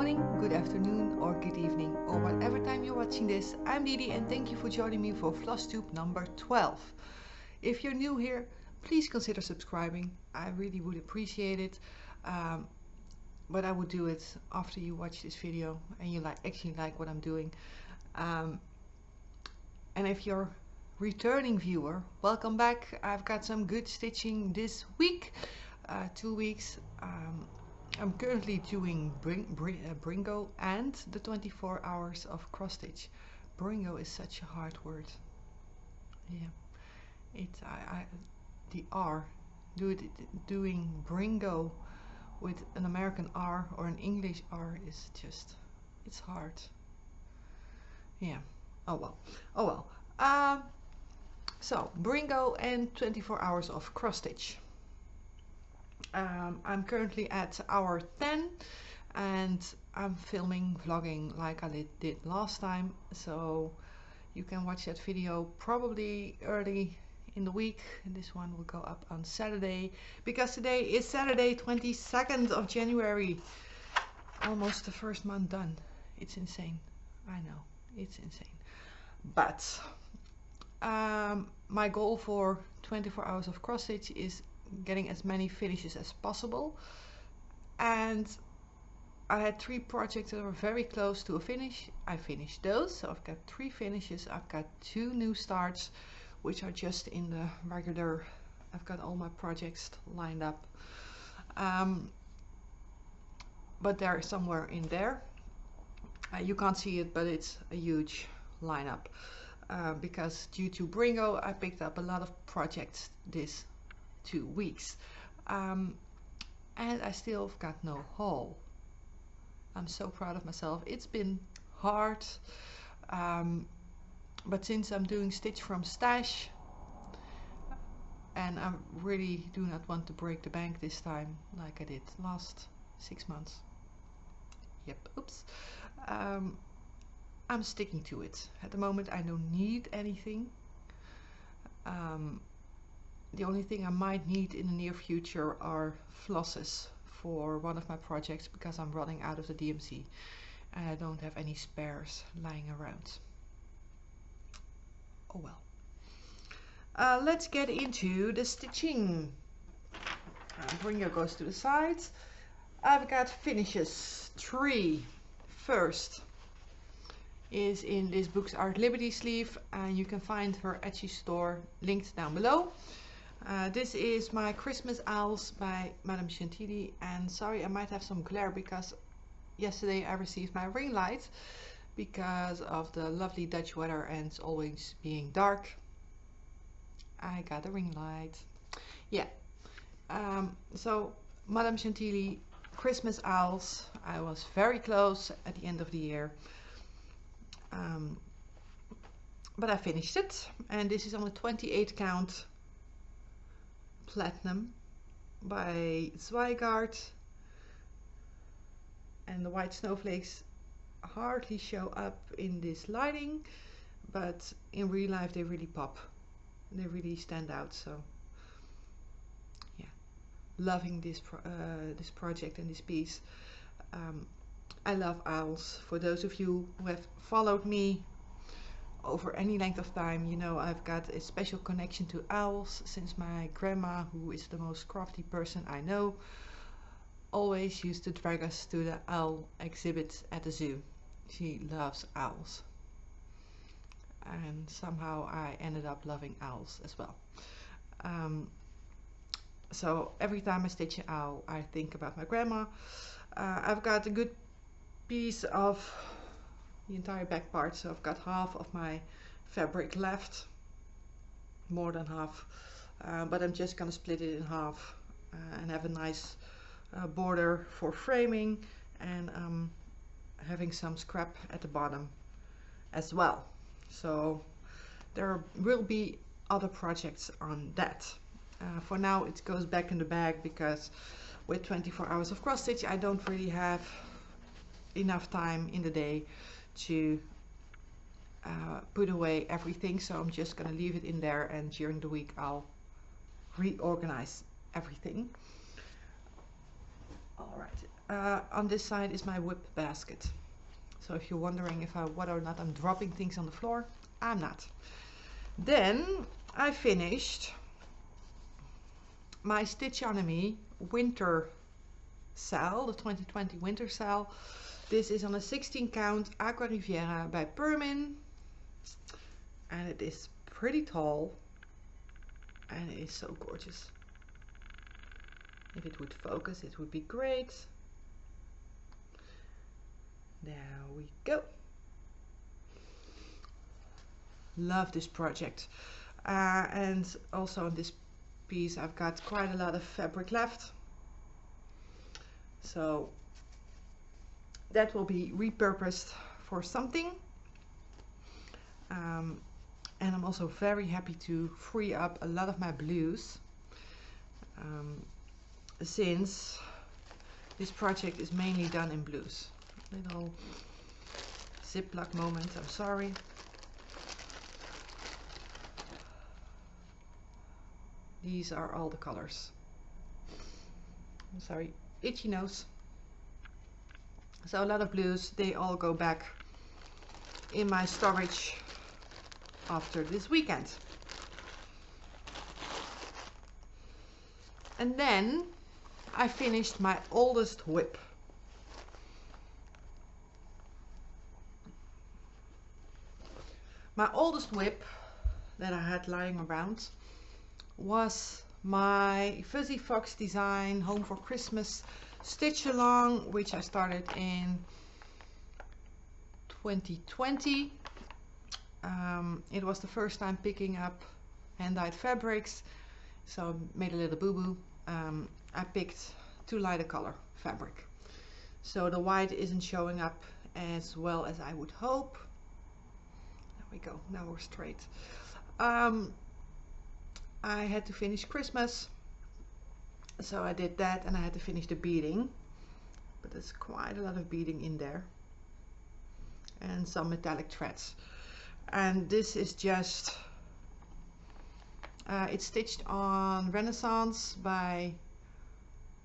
morning, good afternoon or good evening or whatever time you're watching this. I'm DiDi and thank you for joining me for Flosstube number 12. If you're new here, please consider subscribing. I really would appreciate it. But I would do it after you watch this video and you actually like what I'm doing. And if you're returning viewer, welcome back. I've got some good stitching this week, 2 weeks. I'm currently doing Brringo and the 24 hours of cross stitch. Brringo is such a hard word. Yeah, it's the R. Doing Brringo with an American R or an English R is just, it's hard. Yeah. Oh well. Oh well. So Brringo and 24 hours of cross stitch. I'm currently at hour 10 and I'm vlogging like I did last time, so you can watch that video probably early in the week. This one will go up on Saturday because today is Saturday 22nd of January. Almost the first month done. It's insane. I know, it's insane. But my goal for 24 hours of cross stitch is getting as many finishes as possible, and I had 3 projects that were very close to a finish. I finished those, so I've got 3 finishes. I've got 2 new starts which are just in the regular. I've got all my projects lined up, but they're somewhere in there. You can't see it, but it's a huge lineup because due to Brringo I picked up a lot of projects this 2 weeks, and I still have got no haul. I'm so proud of myself. It's been hard, but since I'm doing stitch from stash and I really do not want to break the bank this time like I did last 6 months. Yep, oops. I'm sticking to it. At the moment I don't need anything. The only thing I might need in the near future are flosses for one of my projects because I'm running out of the DMC and I don't have any spares lying around. Oh well. Let's get into the stitching. Brringo goes to the sides. I've got finishes 3. First is in this Books Art Liberty sleeve, and you can find her Etsy store linked down below. This is my Christmas Owls by Madame Chantilly, and sorry I might have some glare because yesterday I received my ring light because of the lovely Dutch weather and it's always being dark. I got a ring light. Yeah. So Madame Chantilly Christmas Owls. I was very close at the end of the year. But I finished it, and this is on a 28 count platinum by Zweigart, and the white snowflakes hardly show up in this lighting, but in real life they really pop. They really stand out. So yeah, loving this project and this piece. I love owls. For those of you who have followed me over any length of time, you know I've got a special connection to owls since my grandma, who is the most crafty person I know, always used to drag us to the owl exhibit at the zoo. She loves owls, and somehow I ended up loving owls as well. So every time I stitch an owl I think about my grandma. I've got a good piece of the entire back part, so I've got half of my fabric left, more than half, but I'm just gonna split it in half and have a nice border for framing, and having some scrap at the bottom as well. So there will be other projects on that. For now it goes back in the bag because with 24 hours of cross stitch I don't really have enough time in the day to put away everything, so I'm just gonna leave it in there, and during the week I'll reorganize everything. All right, on this side is my WIP basket. So if you're wondering if whether or not I'm dropping things on the floor, I'm not. Then I finished my Stitchonomy winter sale, the 2020 winter sale. This is on a 16 count Aqua Riviera by Permin, and it is pretty tall and it is so gorgeous. If it would focus, it would be great. There we go. Love this project. And also on this piece I've got quite a lot of fabric left, so that will be repurposed for something. And I'm also very happy to free up a lot of my blues, since this project is mainly done in blues. Little ziploc moment, I'm sorry. These are all the colors. I'm sorry, itchy nose. So a lot of blues, they all go back in my storage after this weekend. And then I finished my oldest WIP. My oldest WIP that I had lying around was my Fuzzy Fox design Home for Christmas stitch along, which I started in 2020. It was the first time picking up hand-dyed fabrics, so I made a little boo-boo. I picked too light a color fabric, so the white isn't showing up as well as I would hope. There we go, now we're straight. I had to finish Christmas, so I did that, and I had to finish the beading, but there's quite a lot of beading in there and some metallic threads. And this is just it's stitched on Renaissance by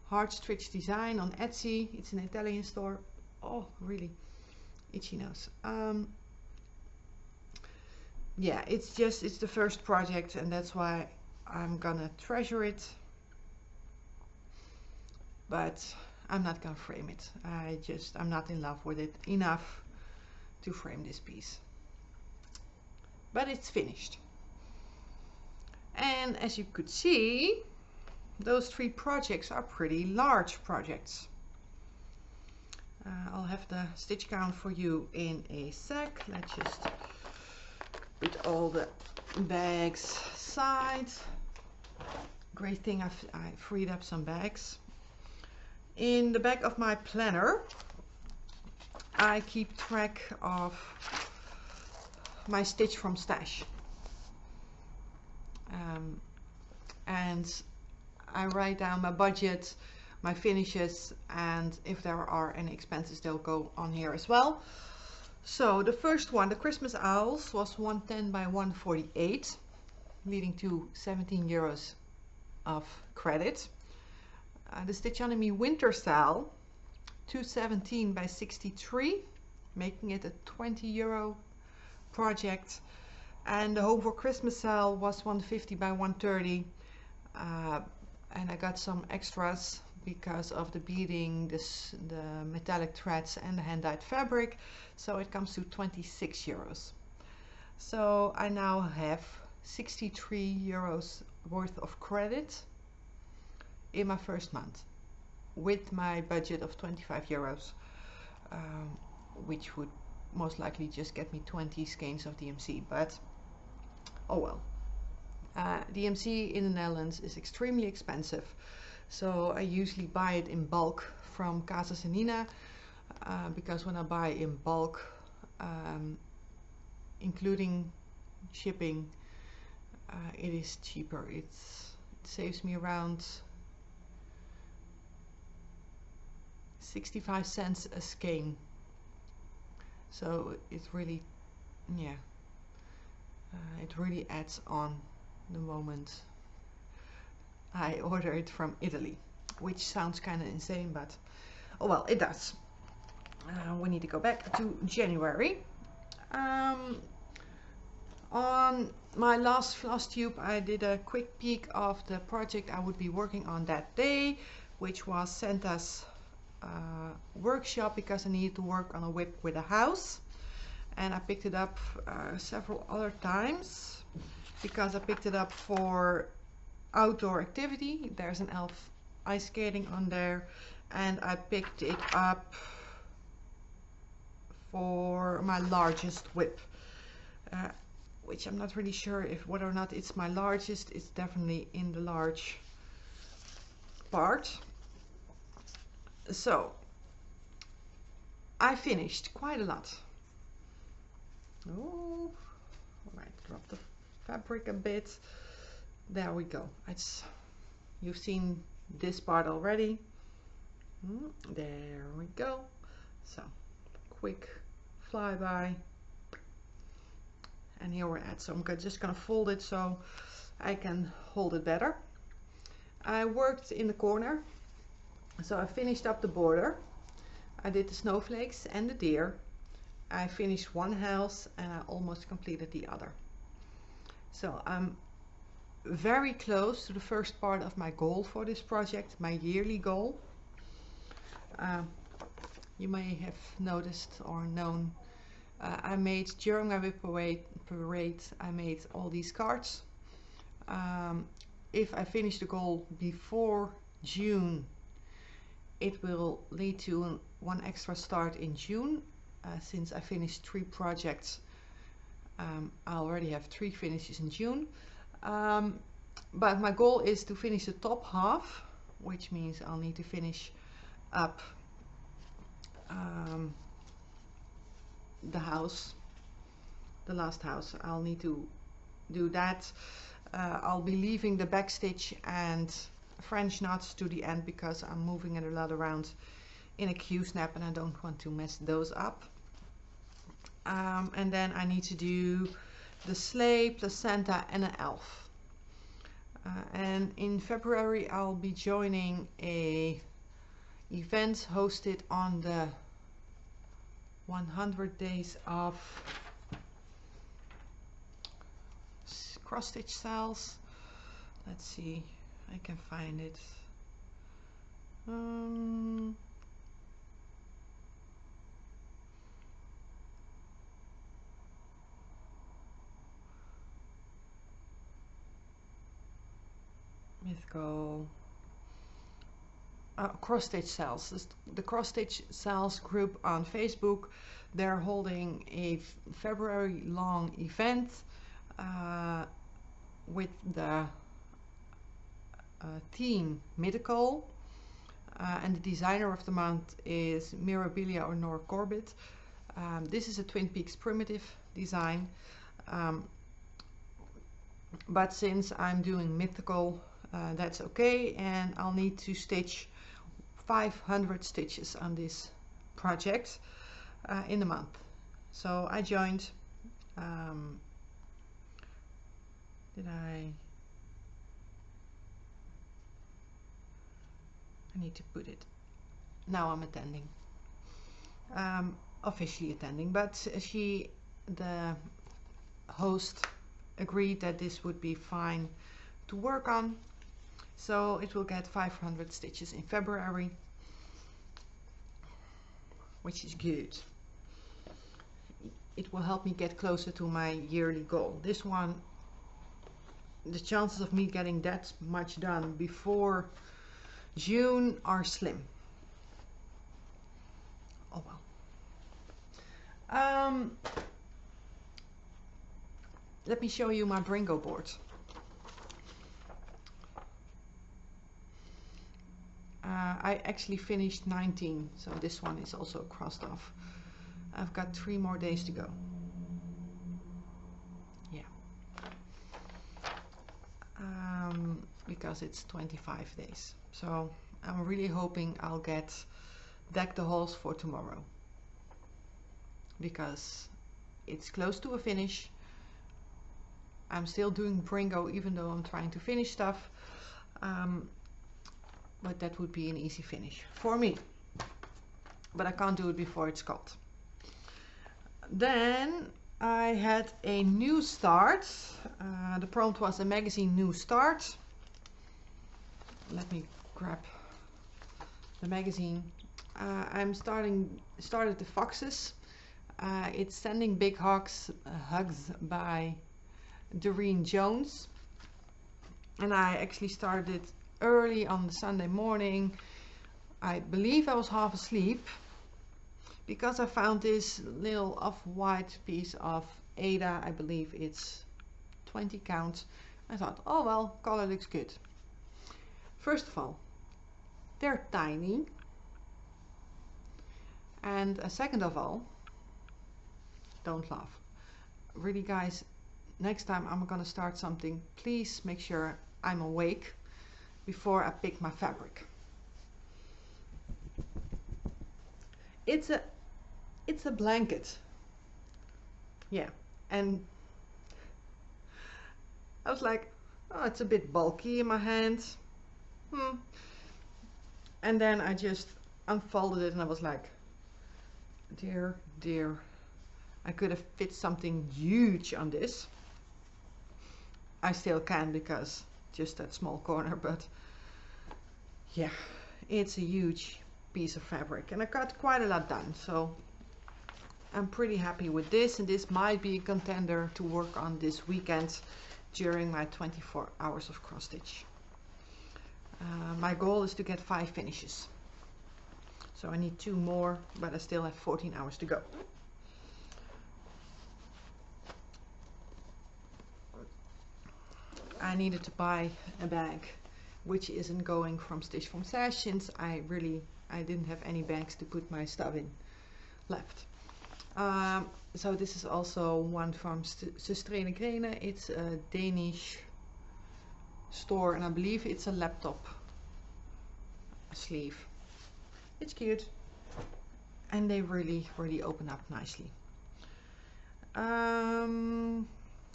Hard Stitch Design on Etsy. It's an Italian store. Oh, really itchy nose. Yeah, it's the first project, and that's why I'm gonna treasure it, but I'm not gonna frame it. I'm not in love with it enough to frame this piece, but it's finished. And as you could see, those 3 projects are pretty large projects. I'll have the stitch count for you in a sec. Let's just put all the bags aside. Great thing, I freed up some bags. In the back of my planner, I keep track of my stitch from stash. And I write down my budget, my finishes, and if there are any expenses, they'll go on here as well. So the first one, the Christmas Owls, was 110 by 148, leading to 17 euros of credit. The Stitchonomy Winter Sale, 217 by 63, making it a 20 euro project. And the Home for Christmas Sale was 150 by 130, and I got some extras because of the beading, the metallic threads, and the hand-dyed fabric, so it comes to 26 euros. So I now have 63 euros worth of credit in my first month, with my budget of 25 euros, which would most likely just get me 20 skeins of DMC, but oh well. DMC in the Netherlands is extremely expensive, so I usually buy it in bulk from Casa Senina, because when I buy in bulk, including shipping, it is cheaper. It saves me around 65 cents a skein, so it really, yeah, it really adds on the moment I order it from Italy, which sounds kind of insane, but Oh well, it does. We need to go back to January. On my last Flosstube, I did a quick peek of the project I would be working on that day, which was Santa's workshop, because I needed to work on a whip with a house. And I picked it up several other times because I picked it up for outdoor activity. There's an elf ice skating on there, and I picked it up for my largest whip, which I'm not really sure if whether or not it's my largest. It's definitely in the large part. So I finished quite a lot. Oh, I might drop the fabric a bit. There we go. You've seen this part already. There we go. So quick flyby, and here we're at. So I'm just gonna fold it so I can hold it better. I worked in the corner, so I finished up the border. I did the snowflakes and the deer. I finished one house and I almost completed the other. So I'm very close to the first part of my goal for this project, my yearly goal. You may have noticed or known, I made during my WIP parade, I made all these cards. If I finish the goal before June, it will lead to one extra start in June. Since I finished 3 projects, I already have 3 finishes in June. But my goal is to finish the top half, which means I'll need to finish up the house, the last house. I'll need to do that. I'll be leaving the backstitch and French knots to the end because I'm moving it a lot around in a Q-snap and I don't want to mess those up. And then I need to do the sleigh, placenta and an elf. And in February I'll be joining a event hosted on the 100 days of cross stitch cells. Let's see, I can find it. Let's go. Cross stitch cells. The cross stitch cells group on Facebook. They're holding a February long event with the theme mythical, and the designer of the month is Mirabilia or Nora Corbett. This is a Twin Peaks primitive design, but since I'm doing mythical, that's okay, and I'll need to stitch 500 stitches on this project in a month. So I joined. I need to put it. Now I'm attending. Officially attending, but the host, agreed that this would be fine to work on. So it will get 500 stitches in February, which is good. It will help me get closer to my yearly goal. This one, the chances of me getting that much done before June are slim. Oh well. Let me show you my Brringo board. I actually finished 19, so this one is also crossed off. I've got 3 more days to go. Yeah. Because it's 25 days. So I'm really hoping I'll deck the halls for tomorrow. Because it's close to a finish. I'm still doing Brringo even though I'm trying to finish stuff. But that would be an easy finish for me. but I can't do it before it's cold. Then I had a new start. The prompt was a magazine new start. Let me grab the magazine. I'm started the Foxes. It's Sending Big Hugs by Doreen Jones, and I actually started it early on the Sunday morning. I believe I was half asleep because I found this little off-white piece of Ada. I believe it's 20 count. I thought, oh well, color looks good. First of all, they're tiny, and second of all, don't laugh. Really guys, next time I'm gonna start something, please make sure I'm awake before I pick my fabric. It's a blanket. Yeah, and I was like, oh, it's a bit bulky in my hands. And then I just unfolded it and I was like, dear, dear, I could have fit something huge on this. I still can because just that small corner, but yeah, it's a huge piece of fabric and I got quite a lot done, so I'm pretty happy with this, and this might be a contender to work on this weekend during my 24 hours of cross stitch. My goal is to get 5 finishes, so I need 2 more, but I still have 14 hours to go. I needed to buy a bag which isn't going from Stitch from Stash, since I didn't have any bags to put my stuff in left. So this is also one from Sustrene Grene. It's a Danish store and I believe it's a laptop sleeve. It's cute and they really open up nicely.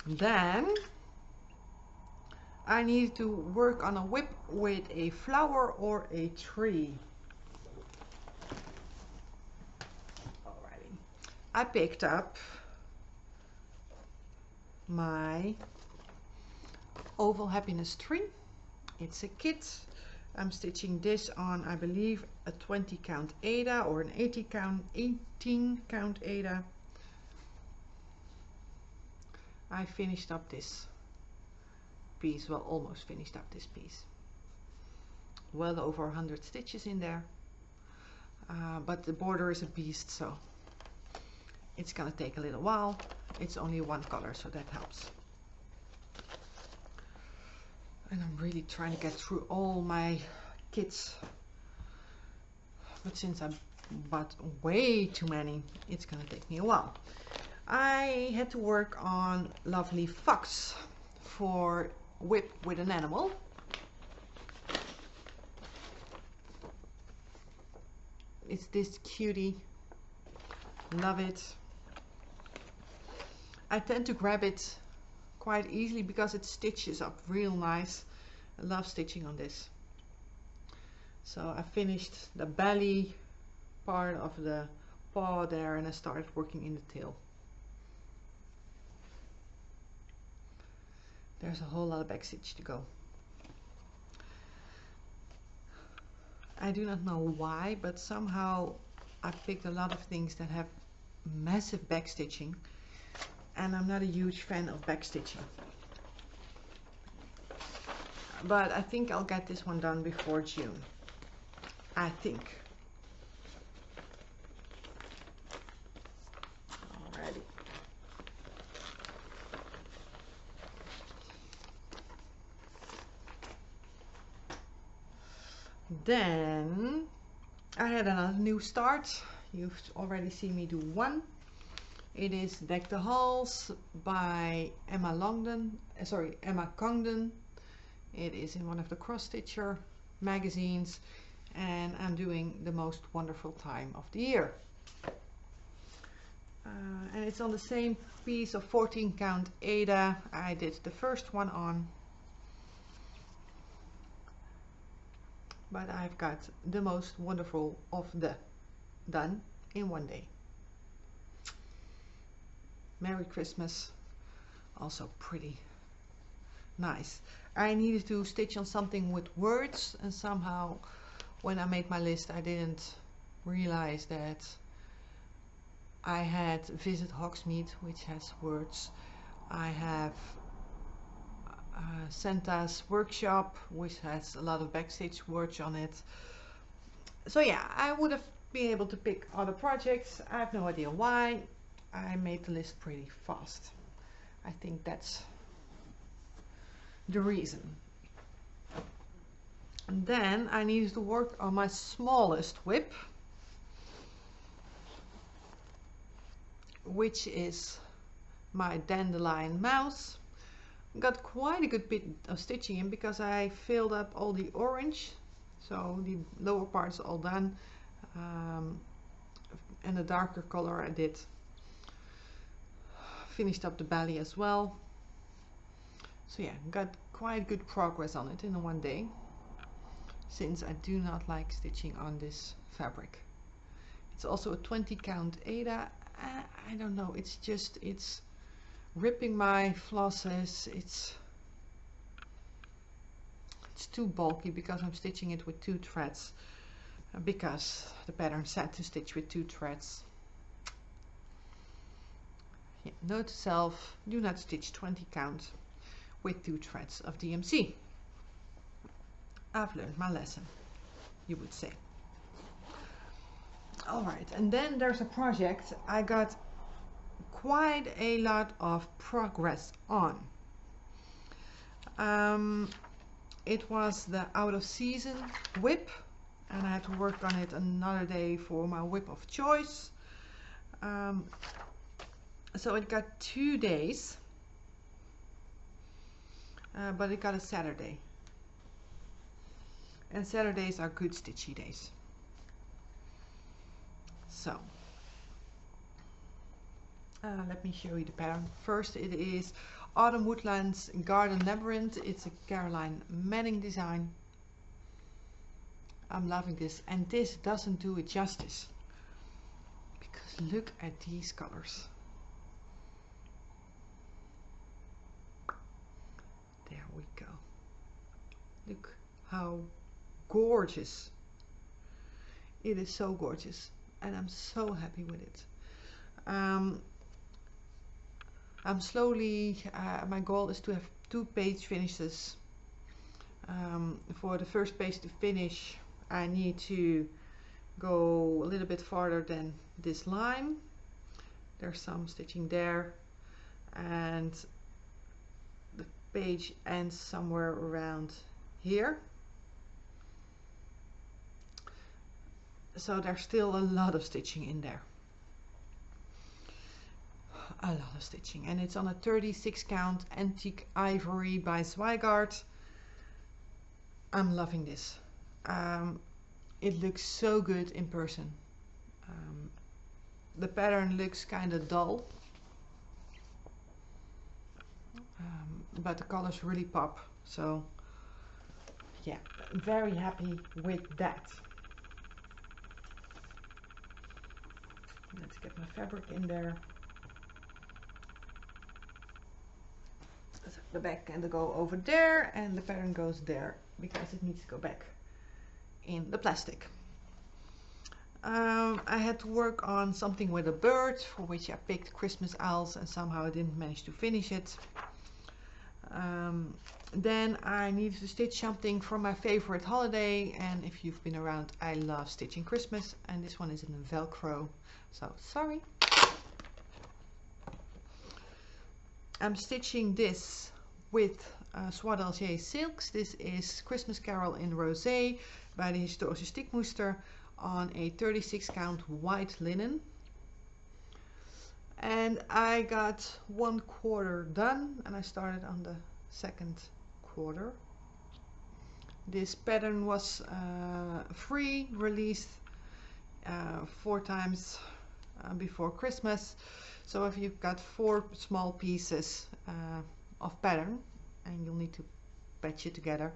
Then I need to work on a whip with a flower or a tree. Alrighty. I picked up my oval happiness tree. It's a kit. I'm stitching this on, I believe, a 20 count Ada or an 18 count Ada. I finished up this piece, well, almost finished up this piece. Well over 100 stitches in there, but the border is a beast, so it's gonna take a little while. It's only one color, so that helps. And I'm really trying to get through all my kits, but since I bought way too many, it's gonna take me a while. I had to work on Lovely Fox for whip with an animal. It's this cutie, love it. I tend to grab it quite easily because it stitches up real nice. I love stitching on this. So I finished the belly part of the paw there and I started working in the tail. There's a whole lot of back stitch to go. I do not know why, but somehow I picked a lot of things that have massive back stitching, and I'm not a huge fan of back stitching. But I think I'll get this one done before June. I think. Alrighty. Then I had another new start. You've already seen me do one. It is Deck the Halls by Emma Congdon. It is in one of the cross stitcher magazines, and I'm doing the most wonderful time of the year. And it's on the same piece of 14 count Ada. I did the first one on, but I've got the most wonderful of the done in one day. Merry Christmas. Also pretty nice. I needed to stitch on something with words, and somehow when I made my list I didn't realize that I had Visit Hogsmeade, which has words. I have Santa's Workshop, which has a lot of backstage words on it. So yeah, I would have been able to pick other projects. I have no idea why. I made the list pretty fast. I think that's the reason. And then I needed to work on my smallest WIP, which is my dandelion mouse. Got quite a good bit of stitching in because I filled up all the orange, so the lower part's all done, and the darker color I did. Finished up the belly as well. So yeah, got quite good progress on it in one day, since I do not like stitching on this fabric. It's also a 20 count Aida. I don't know, it's just, it's ripping my flosses. It's too bulky because I'm stitching it with 2 threads, because the pattern said to stitch with 2 threads. Yeah, note to self, do not stitch 20 count with 2 threads of DMC. I've learned my lesson, you would say. Alright, and then there's a project I got quite a lot of progress on. It was the out of season WIP, and I had to work on it another day for my WIP of choice. So it got 2 days, but it got a Saturday, and Saturdays are good stitchy days. So let me show you the pattern. First, it is Autumn Woodlands Garden Labyrinth. It's a Caroline Manning design. I'm loving this, and this doesn't do it justice, because look at these colors. There we go. Look how gorgeous. It is so gorgeous, and I'm so happy with it. I'm slowly, my goal is to have 2 page finishes. For the first page to finish, I need to go a little bit farther than this line. There's some stitching there, and the page ends somewhere around here. So there's still a lot of stitching in there. A lot of stitching, and it's on a 36 count Antique Ivory by Zweigart. I'm loving this. It looks so good in person. The pattern looks kind of dull, but the colors really pop. So yeah, very happy with that. Let's get my fabric in there. So the back can go over there, and the pattern goes there because it needs to go back in the plastic. I had to work on something with a bird, for which I picked Christmas owls, and somehow I didn't manage to finish it. Then I needed to stitch something from my favorite holiday, and if you've been around, I love stitching Christmas, and this one is in Velcro, so sorry. I'm stitching this with Soie d'Alger Silks. This is Christmas Carol in Rosé by the Historische Stickmuster on a 36 count white linen. And I got 1/4 done, and I started on the 2nd quarter. This pattern was free, released 4 times before Christmas. So if you've got 4 small pieces of pattern, and you'll need to patch it together,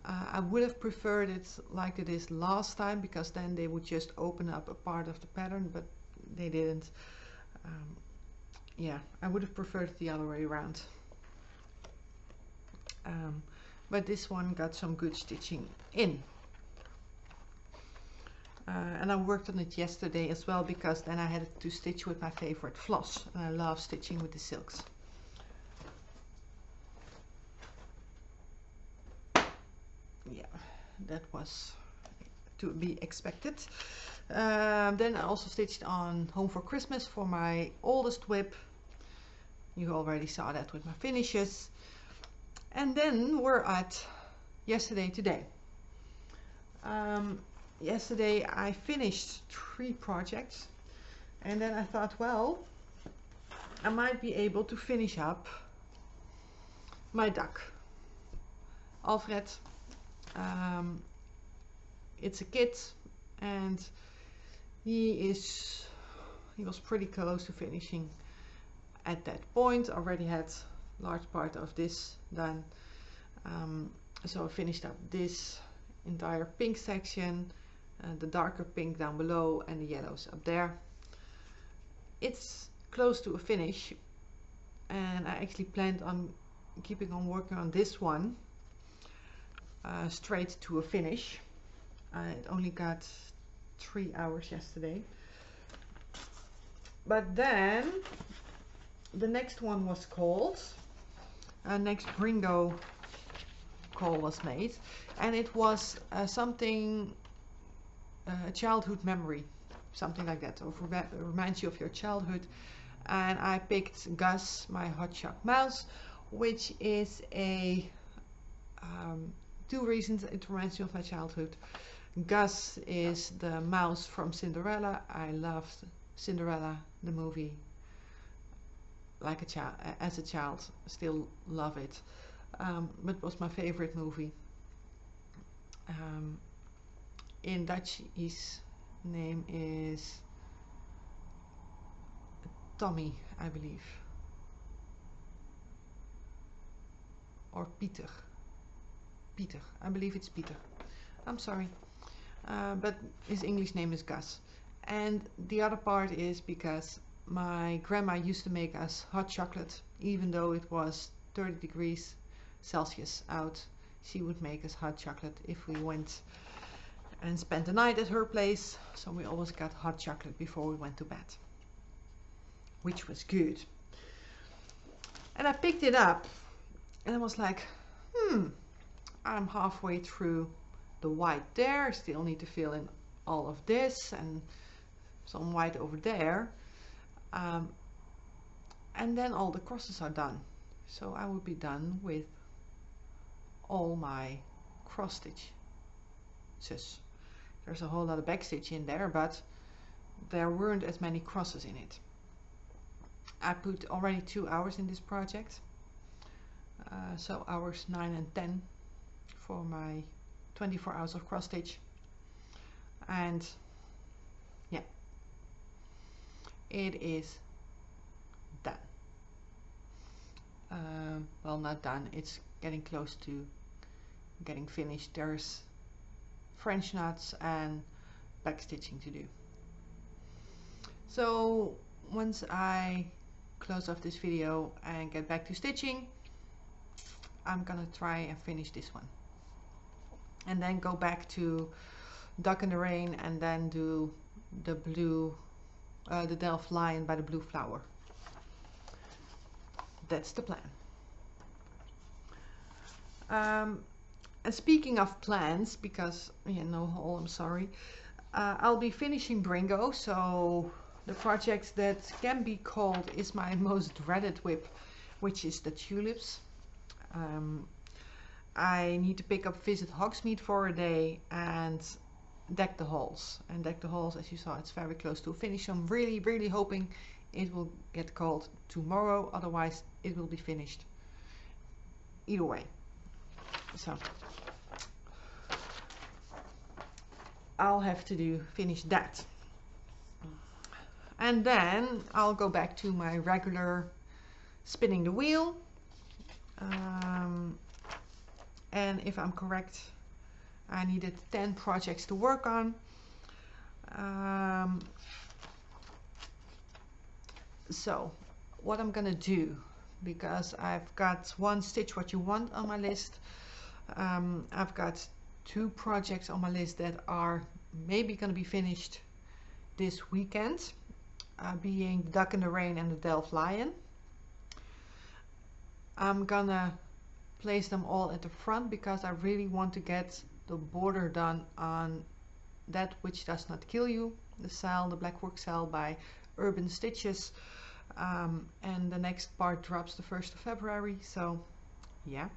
I would have preferred it like it is last time, because then they would just open up a part of the pattern, but they didn't. Yeah, I would have preferred it the other way around. But this one got some good stitching in. And I worked on it yesterday as well, because then I had to stitch with my favorite floss, and I love stitching with the silks. Yeah, that was to be expected. Then I also stitched on Home for Christmas for my oldest WIP. You already saw that with my finishes. And then we're at yesterday today. Yesterday I finished 3 projects, and then I thought, well, I might be able to finish up my duck. Alfred, it's a kid, and he was pretty close to finishing at that point. Already had large part of this done, so I finished up this entire pink section, the darker pink down below, and the yellows up there. It's close to a finish, and I actually planned on keeping on working on this one straight to a finish. It only got 3 hours yesterday, but then the next one was called, next Brringo call was made, and it was something, a childhood memory, something like that, or reminds you of your childhood. And I picked Gus, my hot shock mouse, which is a 2 reasons it reminds me of my childhood. Gus is the mouse from Cinderella. I loved Cinderella, the movie, like a child, as a child. Still love it, but it was my favorite movie. In Dutch, his name is Tommy, I believe, or Pieter. Pieter, I believe it's Pieter. I'm sorry, but his English name is Gus. And the other part is because my grandma used to make us hot chocolate, even though it was 30 degrees Celsius out. She would make us hot chocolate if we went and spent the night at her place, so we always got hot chocolate before we went to bed, which was good. And I picked it up, and I was like, I'm halfway through the white there, still need to fill in all of this and some white over there, and then all the crosses are done, so I would be done with all my cross stitches. There's a whole lot of back stitch in there, but there weren't as many crosses in it. I put already 2 hours in this project, so hours 9 and 10 for my 24 hours of cross stitch. And yeah, it is done. Well, not done, it's getting close to getting finished. There's French knots and back stitching to do. So once I close off this video and get back to stitching, I'm gonna try and finish this one, and then go back to Duck in the Rain, and then do the blue, the Delft Lion by the blue flower. That's the plan. And speaking of plans, because I'm sorry, I'll be finishing Brringo, so the project that can be called is my most dreaded WIP, which is the tulips. I need to pick up Visit Hogsmeade for a day and deck the halls. And deck the halls, as you saw, it's very close to a finish. So I'm really, really hoping it will get called tomorrow, otherwise it will be finished either way. So I'll have to finish that, and then I'll go back to my regular spinning the wheel, and if I'm correct, I needed 10 projects to work on. So what I'm gonna do, because I've got one Stitch What You Want on my list, I've got 2 projects on my list that are maybe gonna be finished this weekend, being the Duck in the Rain and the Delft Lion. I'm gonna place them all at the front because I really want to get the border done on That Which Does Not Kill You, the cell, the black work cell by Urban Stitches, and the next part drops the 1st of February, so yeah.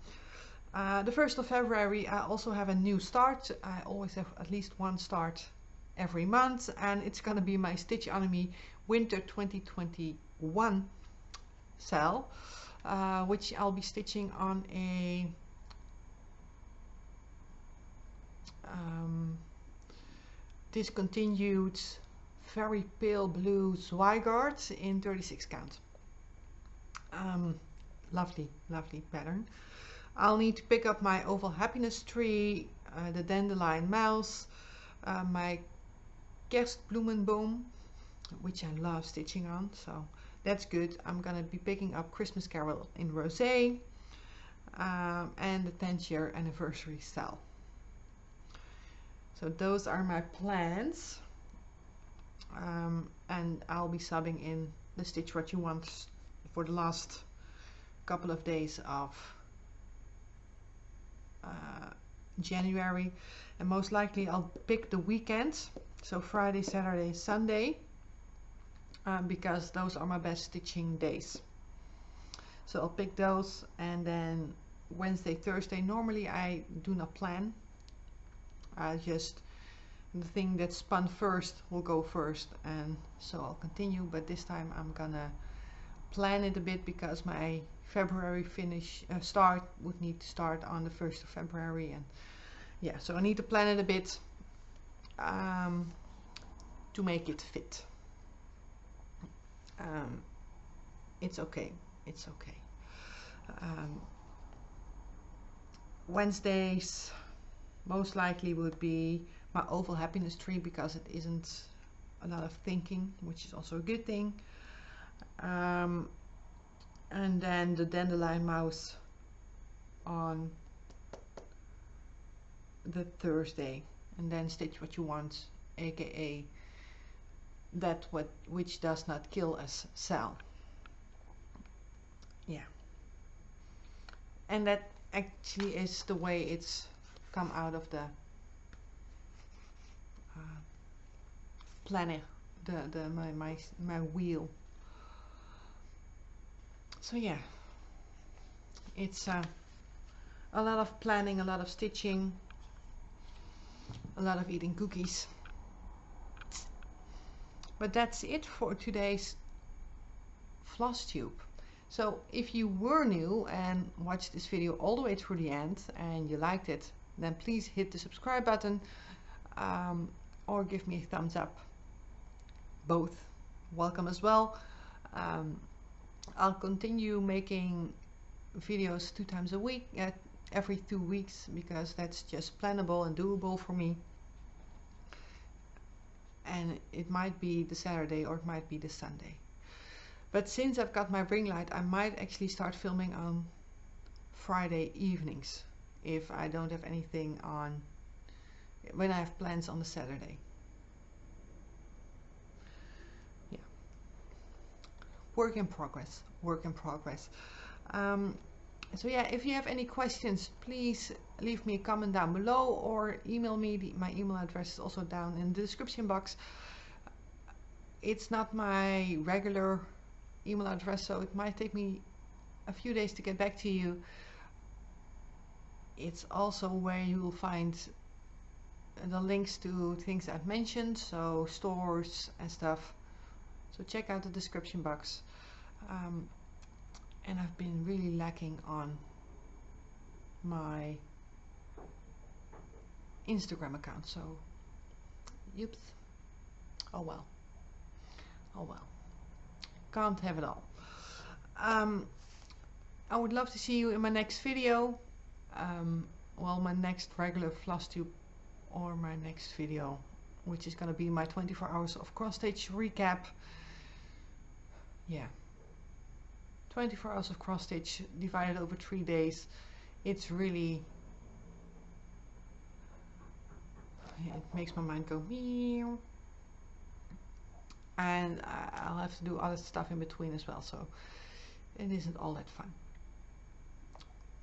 The 1st of February I also have a new start. I always have at least one start every month, and it's gonna be my Stitch Anime Winter 2021 cell, which I'll be stitching on a discontinued very pale blue Zweigart in 36 count. Lovely pattern. I'll need to pick up my oval happiness tree, the dandelion mouse, my kerstbloemenboom, which I love stitching on, so that's good. I'm gonna be picking up Christmas Carol in Rosé, and the 10th year anniversary cell. So those are my plans, and I'll be subbing in the Stitch What You Want for the last couple of days of January, and most likely I'll pick the weekends, so Friday, Saturday, Sunday, because those are my best stitching days. So I'll pick those, and then Wednesday, Thursday, normally I do not plan. Just the thing that spun first will go first, and so I'll continue, but this time I'm gonna plan it a bit because my February start would need to start on the 1st of February, and yeah, so I need to plan it a bit to make it fit. It's okay, it's okay. Wednesdays most likely would be my oval happiness tree because it isn't a lot of thinking, which is also a good thing. And then the dandelion mouse on the Thursday, and then Stitch What You Want, aka That Which Does Not Kill Us cell. Yeah, and that actually is the way it's come out of the planner, my wheel. So yeah, it's a lot of planning, a lot of stitching, a lot of eating cookies. But that's it for today's Flosstube. So if you were new and watched this video all the way through the end and you liked it, then please hit the subscribe button, or give me a thumbs up. Both welcome as well. I'll continue making videos 2 times a week, every 2 weeks, because that's just plannable and doable for me. And it might be the Saturday or it might be the Sunday. But since I've got my ring light, I might actually start filming on Friday evenings if I don't have anything on, when I have plans on the Saturday. Yeah, work in progress, work in progress. So yeah, if you have any questions, please leave me a comment down below or email me. My email address is also down in the description box. It's not my regular email address, so it might take me a few days to get back to you. It's also where you will find the links to things I've mentioned, so stores and stuff. So check out the description box. And I've been really lacking on my Instagram account, so oops. Oh well. Oh well. Can't have it all. I would love to see you in my next video. well, my next regular Flosstube or my next video, which is going to be my 24 hours of cross stitch recap. Yeah, 24 hours of cross stitch divided over 3 days. It's really, it makes my mind go meow, and I'll have to do other stuff in between as well, so it isn't all that fun,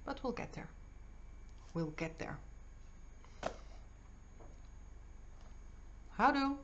but we'll get there. We'll get there. Houdoe.